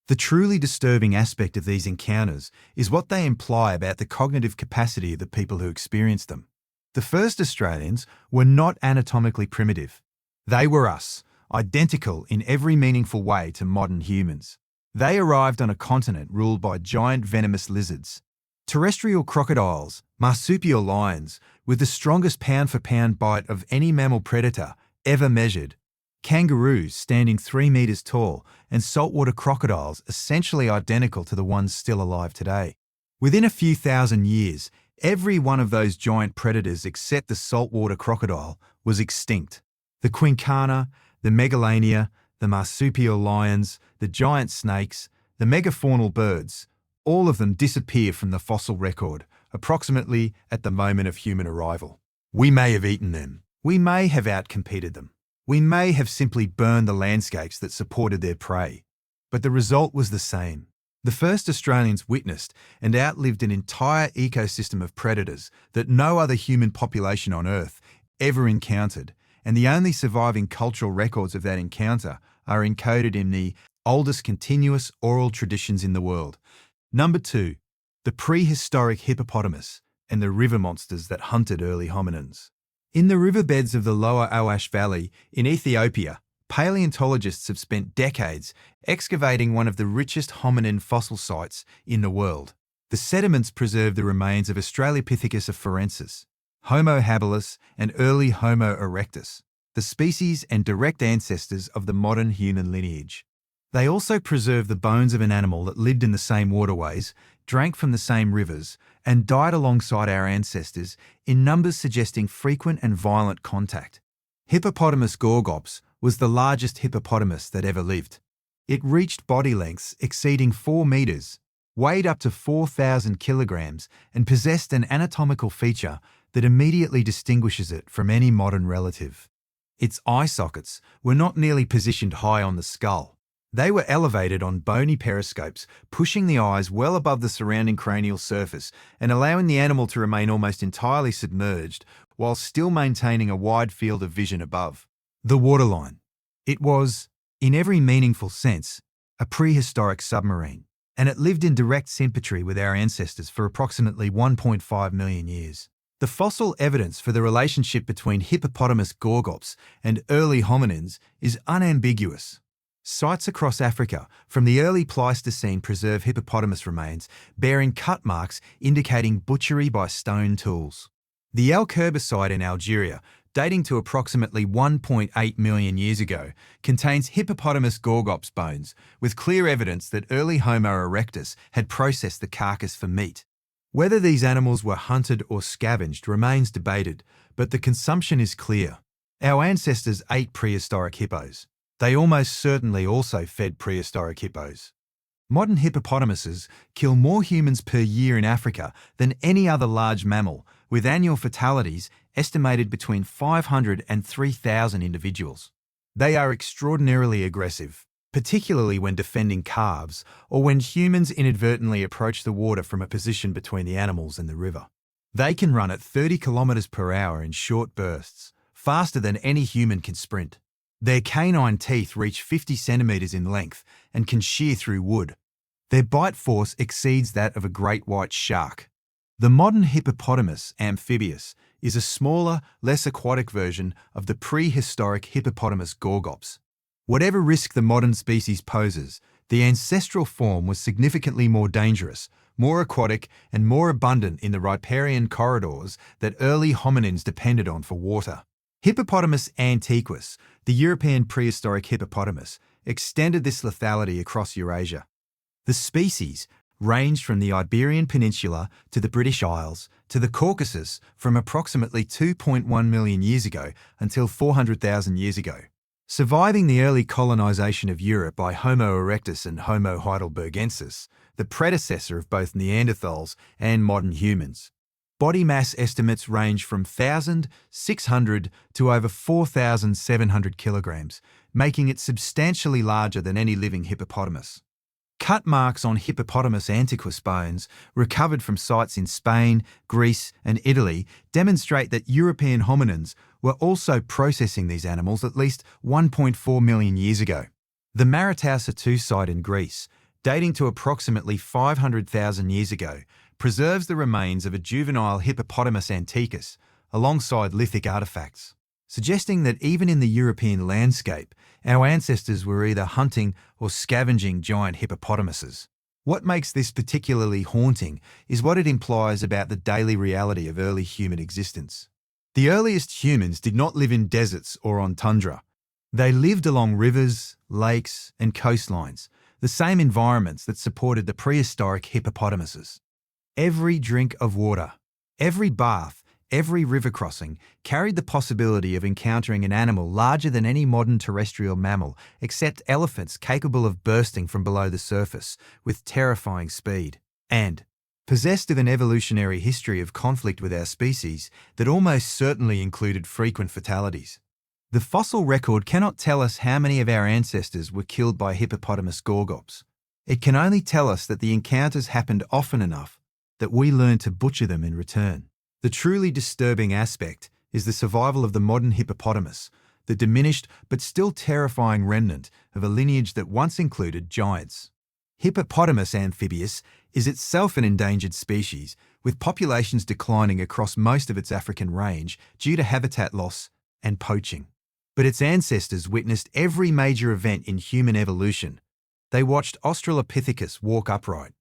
The truly disturbing aspect of these encounters is what they imply about the cognitive capacity of the people who experienced them. The first Australians were not anatomically primitive. They were us, identical in every meaningful way to modern humans. They arrived on a continent ruled by giant venomous lizards, terrestrial crocodiles, marsupial lions with the strongest pound-for-pound bite of any mammal predator ever measured, kangaroos standing 3 meters tall, and saltwater crocodiles essentially identical to the ones still alive today. Within a few thousand years, every one of those giant predators except the saltwater crocodile was extinct. The quincana, the megalania, the marsupial lions, the giant snakes, the megafaunal birds, all of them disappear from the fossil record, approximately at the moment of human arrival. We may have eaten them. We may have outcompeted them. We may have simply burned the landscapes that supported their prey. But the result was the same. The first Australians witnessed and outlived an entire ecosystem of predators that no other human population on Earth ever encountered, and the only surviving cultural records of that encounter are encoded in the oldest continuous oral traditions in the world. Number 2, the prehistoric hippopotamus and the river monsters that hunted early hominins. In the riverbeds of the lower Awash Valley in Ethiopia, paleontologists have spent decades excavating one of the richest hominin fossil sites in the world. The sediments preserve the remains of Australopithecus afarensis, Homo habilis, and early Homo erectus, the species and direct ancestors of the modern human lineage. They also preserve the bones of an animal that lived in the same waterways, drank from the same rivers, and died alongside our ancestors in numbers suggesting frequent and violent contact. Hippopotamus gorgops was the largest hippopotamus that ever lived. It reached body lengths exceeding 4 meters, weighed up to 4,000 kilograms, and possessed an anatomical feature that immediately distinguishes it from any modern relative. Its eye sockets were not merely positioned high on the skull. They were elevated on bony periscopes, pushing the eyes well above the surrounding cranial surface and allowing the animal to remain almost entirely submerged while still maintaining a wide field of vision above. The waterline. It was, in every meaningful sense, a prehistoric submarine, and it lived in direct sympatry with our ancestors for approximately 1.5 million years. The fossil evidence for the relationship between hippopotamus gorgops and early hominins is unambiguous. Sites across Africa from the early Pleistocene preserve hippopotamus remains bearing cut marks indicating butchery by stone tools. The elk herbicide in Algeria, dating to approximately 1.8 million years ago, contains hippopotamus gorgops bones, with clear evidence that early Homo erectus had processed the carcass for meat. Whether these animals were hunted or scavenged remains debated, but the consumption is clear. Our ancestors ate prehistoric hippos. They almost certainly also fed prehistoric hippos. Modern hippopotamuses kill more humans per year in Africa than any other large mammal, with annual fatalities estimated between 500 and 3,000 individuals. They are extraordinarily aggressive, particularly when defending calves or when humans inadvertently approach the water from a position between the animals and the river. They can run at 30 kilometers per hour in short bursts, faster than any human can sprint. Their canine teeth reach 50 centimeters in length and can shear through wood. Their bite force exceeds that of a great white shark. The modern hippopotamus, amphibious, is a smaller, less aquatic version of the prehistoric hippopotamus gorgops. Whatever risk the modern species poses, the ancestral form was significantly more dangerous, more aquatic, and more abundant in the riparian corridors that early hominins depended on for water. Hippopotamus antiquus, the European prehistoric hippopotamus, extended this lethality across Eurasia. The species, ranged from the Iberian Peninsula to the British Isles to the Caucasus from approximately 2.1 million years ago until 400,000 years ago. Surviving the early colonisation of Europe by Homo erectus and Homo heidelbergensis, the predecessor of both Neanderthals and modern humans. Body mass estimates range from 1,600 to over 4,700 kilograms, making it substantially larger than any living hippopotamus. Cut marks on hippopotamus antiquus bones, recovered from sites in Spain, Greece, and Italy, demonstrate that European hominins were also processing these animals at least 1.4 million years ago. The Maritausa II site in Greece, dating to approximately 500,000 years ago, preserves the remains of a juvenile Hippopotamus antiquus alongside lithic artefacts, suggesting that even in the European landscape, our ancestors were either hunting or scavenging giant hippopotamuses. What makes this particularly haunting is what it implies about the daily reality of early human existence. The earliest humans did not live in deserts or on tundra. They lived along rivers, lakes, and coastlines, the same environments that supported the prehistoric hippopotamuses. Every drink of water, every bath, every river crossing carried the possibility of encountering an animal larger than any modern terrestrial mammal, except elephants capable of bursting from below the surface with terrifying speed, and possessed of an evolutionary history of conflict with our species that almost certainly included frequent fatalities. The fossil record cannot tell us how many of our ancestors were killed by hippopotamus gorgops. It can only tell us that the encounters happened often enough that we learned to butcher them in return. The truly disturbing aspect is the survival of the modern hippopotamus, the diminished but still terrifying remnant of a lineage that once included giants. Hippopotamus amphibius is itself an endangered species, with populations declining across most of its African range due to habitat loss and poaching. But its ancestors witnessed every major event in human evolution. They watched Australopithecus walk upright.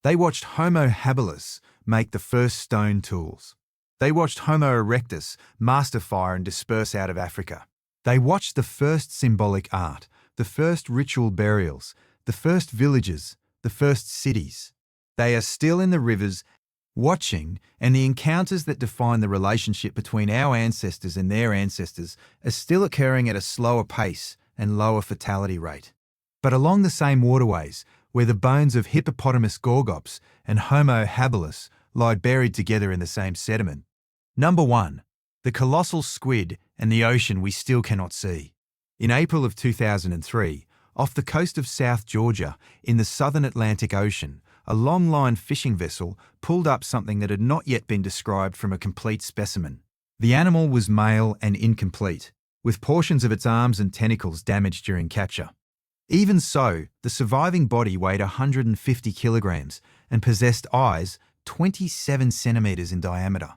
They watched Homo habilis make the first stone tools. They watched Homo erectus master fire and disperse out of Africa. They watched the first symbolic art, the first ritual burials, the first villages, the first cities. They are still in the rivers, watching, and the encounters that define the relationship between our ancestors and their ancestors are still occurring at a slower pace and lower fatality rate. But along the same waterways, where the bones of Hippopotamus gorgops and Homo habilis lie buried together in the same sediment. Number 1. The colossal squid and the ocean we still cannot see. In April of 2003, off the coast of South Georgia, in the southern Atlantic Ocean, a long-line fishing vessel pulled up something that had not yet been described from a complete specimen. The animal was male and incomplete, with portions of its arms and tentacles damaged during capture. Even so, the surviving body weighed 150 kilograms and possessed eyes 27 centimeters in diameter.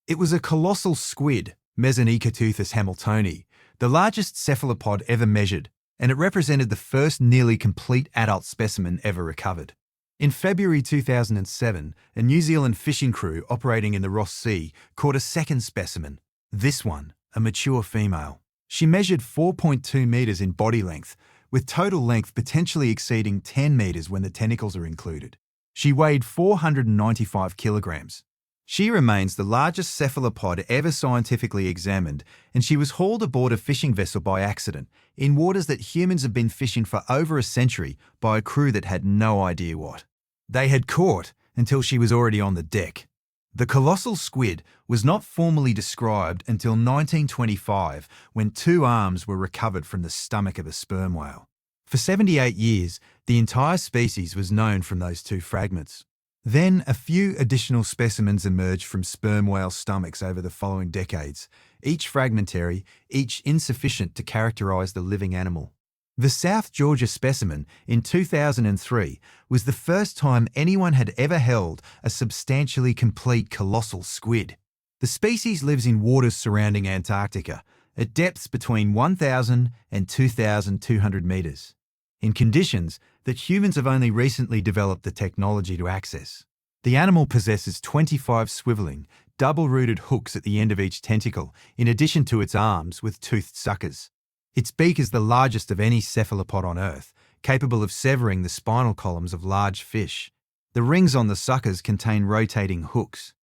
It was a colossal squid, Mesonicoteuthis hamiltoni, the largest cephalopod ever measured, and it represented the first nearly complete adult specimen ever recovered. In February 2007, a New Zealand fishing crew operating in the Ross Sea caught a second specimen, this one, a mature female. She measured 4.2 metres in body length, with total length potentially exceeding 10 metres when the tentacles are included. She weighed 495 kilograms. She remains the largest cephalopod ever scientifically examined, and she was hauled aboard a fishing vessel by accident in waters that humans have been fishing for over a century by a crew that had no idea what they had caught until she was already on the deck. The colossal squid was not formally described until 1925, when 2 arms were recovered from the stomach of a sperm whale. For 78 years, the entire species was known from those 2 fragments. Then a few additional specimens emerged from sperm whale stomachs over the following decades, each fragmentary, each insufficient to characterise the living animal. The South Georgia specimen in 2003 was the first time anyone had ever held a substantially complete colossal squid. The species lives in waters surrounding Antarctica, at depths between 1,000 and 2,200 metres, in conditions that humans have only recently developed the technology to access. The animal possesses 25 swivelling, double-rooted hooks at the end of each tentacle, in addition to its arms with toothed suckers. Its beak is the largest of any cephalopod on Earth, capable of severing the spinal columns of large fish. The rings on the suckers contain rotating hooks.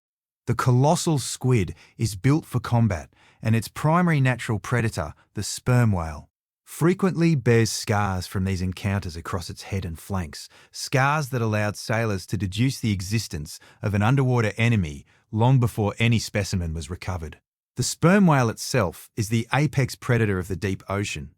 The colossal squid is built for combat, and its primary natural predator, the sperm whale, frequently bears scars from these encounters across its head and flanks, scars that allowed sailors to deduce the existence of an underwater enemy long before any specimen was recovered. The sperm whale itself is the apex predator of the deep ocean.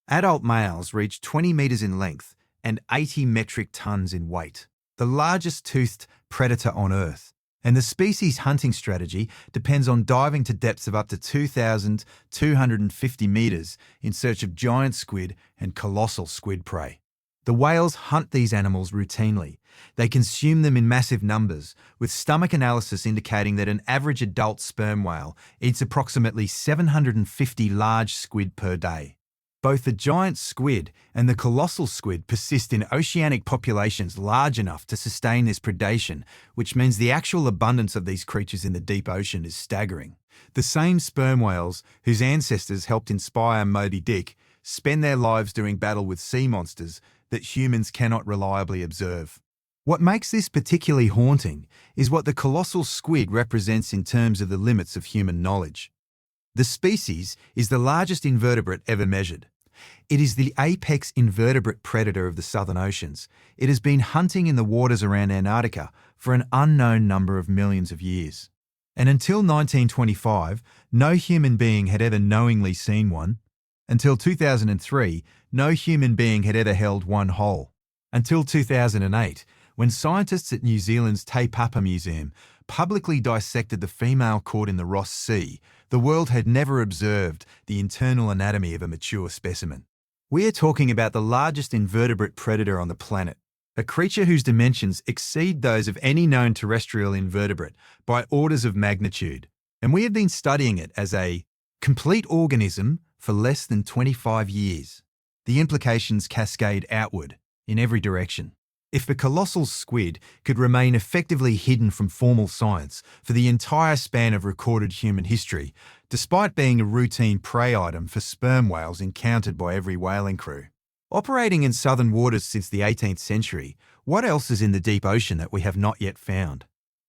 Adult males reach 20 metres in length and 80 metric tonnes in weight, the largest toothed predator on Earth. And the species' hunting strategy depends on diving to depths of up to 2,250 metres in search of giant squid and colossal squid prey. The whales hunt these animals routinely. They consume them in massive numbers, with stomach analysis indicating that an average adult sperm whale eats approximately 750 large squid per day. Both the giant squid and the colossal squid persist in oceanic populations large enough to sustain this predation, which means the actual abundance of these creatures in the deep ocean is staggering. The same sperm whales whose ancestors helped inspire Moby Dick spend their lives doing battle with sea monsters that humans cannot reliably observe. What makes this particularly haunting is what the colossal squid represents in terms of the limits of human knowledge. The species is the largest invertebrate ever measured. It is the apex invertebrate predator of the southern oceans. It has been hunting in the waters around Antarctica for an unknown number of millions of years. And until 1925, no human being had ever knowingly seen one. Until 2003, no human being had ever held one whole. Until 2008, when scientists at New Zealand's Te Papa Museum publicly dissected the female caught in the Ross Sea, the world had never observed the internal anatomy of a mature specimen. We are talking about the largest invertebrate predator on the planet, a creature whose dimensions exceed those of any known terrestrial invertebrate by orders of magnitude. And we have been studying it as a complete organism for less than 25 years. The implications cascade outward in every direction. If the colossal squid could remain effectively hidden from formal science for the entire span of recorded human history, despite being a routine prey item for sperm whales encountered by every whaling crew. Operating in southern waters since the 18th century, what else is in the deep ocean that we have not yet found?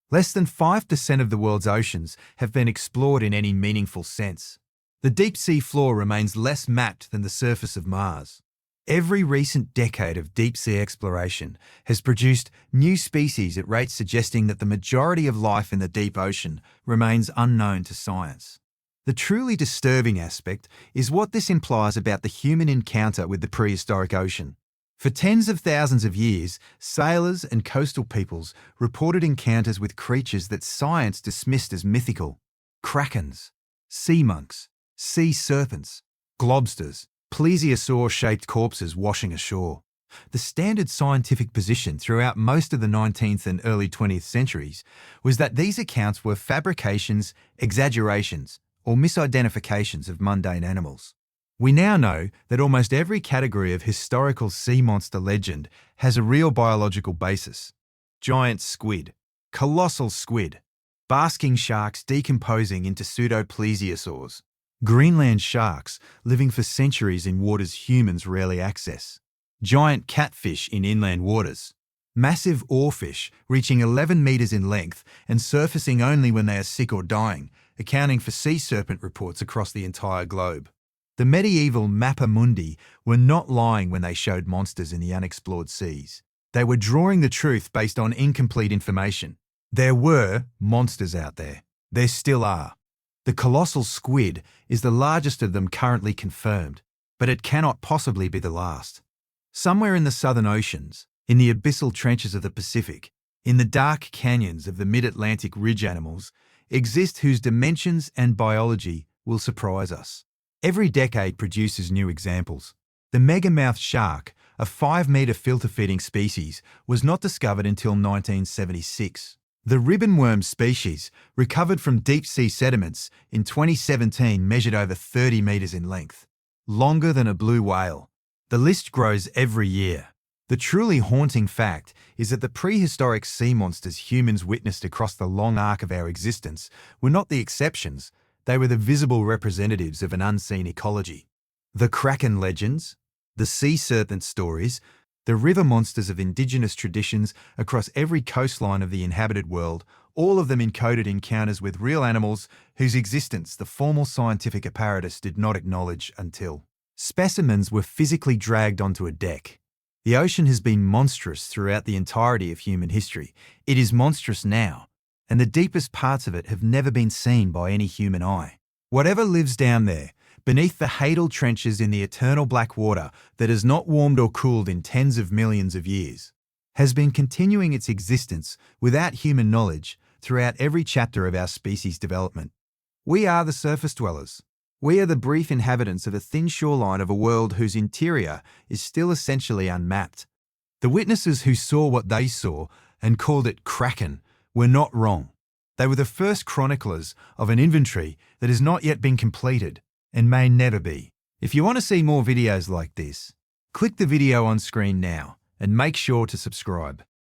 Less than 5% of the world's oceans have been explored in any meaningful sense. The deep sea floor remains less mapped than the surface of Mars. Every recent decade of deep-sea exploration has produced new species at rates suggesting that the majority of life in the deep ocean remains unknown to science. The truly disturbing aspect is what this implies about the human encounter with the prehistoric ocean. For tens of thousands of years, sailors and coastal peoples reported encounters with creatures that science dismissed as mythical: krakens, sea monks, sea serpents, globsters, plesiosaur-shaped corpses washing ashore. The standard scientific position throughout most of the 19th and early 20th centuries was that these accounts were fabrications, exaggerations, or misidentifications of mundane animals. We now know that almost every category of historical sea monster legend has a real biological basis. Giant squid, colossal squid, basking sharks decomposing into pseudo-plesiosaurs, Greenland sharks living for centuries in waters humans rarely access, giant catfish in inland waters, massive oarfish reaching 11 metres in length and surfacing only when they are sick or dying, accounting for sea serpent reports across the entire globe. The medieval Mappa Mundi were not lying when they showed monsters in the unexplored seas. They were drawing the truth based on incomplete information. There were monsters out there. There still are. The colossal squid is the largest of them currently confirmed, but it cannot possibly be the last. Somewhere in the southern oceans, in the abyssal trenches of the Pacific, in the dark canyons of the mid-Atlantic ridge animals, exist whose dimensions and biology will surprise us. Every decade produces new examples. The megamouth shark, a 5-metre filter-feeding species, was not discovered until 1976. The ribbonworm species, recovered from deep-sea sediments in 2017, measured over 30 metres in length, longer than a blue whale. The list grows every year. The truly haunting fact is that the prehistoric sea monsters humans witnessed across the long arc of our existence were not the exceptions, they were the visible representatives of an unseen ecology. The kraken legends, the sea serpent stories, The river monsters of indigenous traditions across every coastline of the inhabited world, all of them encoded encounters with real animals whose existence the formal scientific apparatus did not acknowledge until specimens were physically dragged onto a deck. The ocean has been monstrous throughout the entirety of human history. It is monstrous now, and the deepest parts of it have never been seen by any human eye. Whatever lives down there, beneath the Hadal trenches in the eternal black water that has not warmed or cooled in tens of millions of years, has been continuing its existence without human knowledge throughout every chapter of our species' development. We are the surface dwellers. We are the brief inhabitants of a thin shoreline of a world whose interior is still essentially unmapped. The witnesses who saw what they saw and called it Kraken were not wrong. They were the first chroniclers of an inventory that has not yet been completed and may never be. If you want to see more videos like this, click the video on screen now and make sure to subscribe.